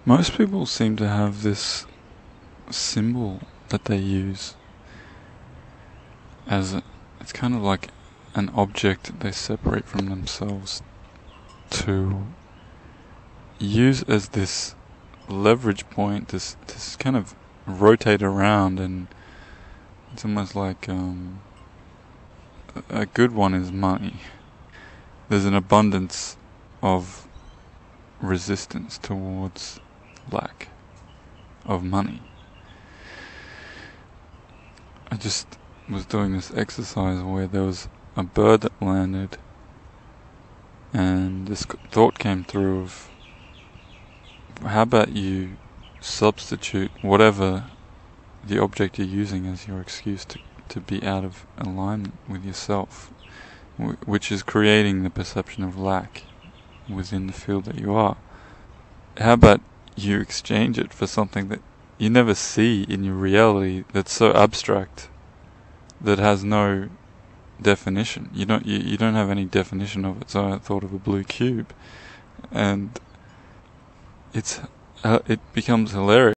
Most people seem to have this symbol that they use it's kind of like an object that they separate from themselves to use as this leverage point, this kind of rotate around, and it's almost like a good one is money. There's an abundance of resistance towards lack of money. I just was doing this exercise where there was a bird that landed, and this thought came through of, how about you substitute whatever the object you're using as your excuse to be out of alignment with yourself, which is creating the perception of lack within the field that you are. How about you exchange it for something that you never see in your reality, that's so abstract, that has no definition. You don't have any definition of it. So I thought of a blue cube, and it becomes hilarious.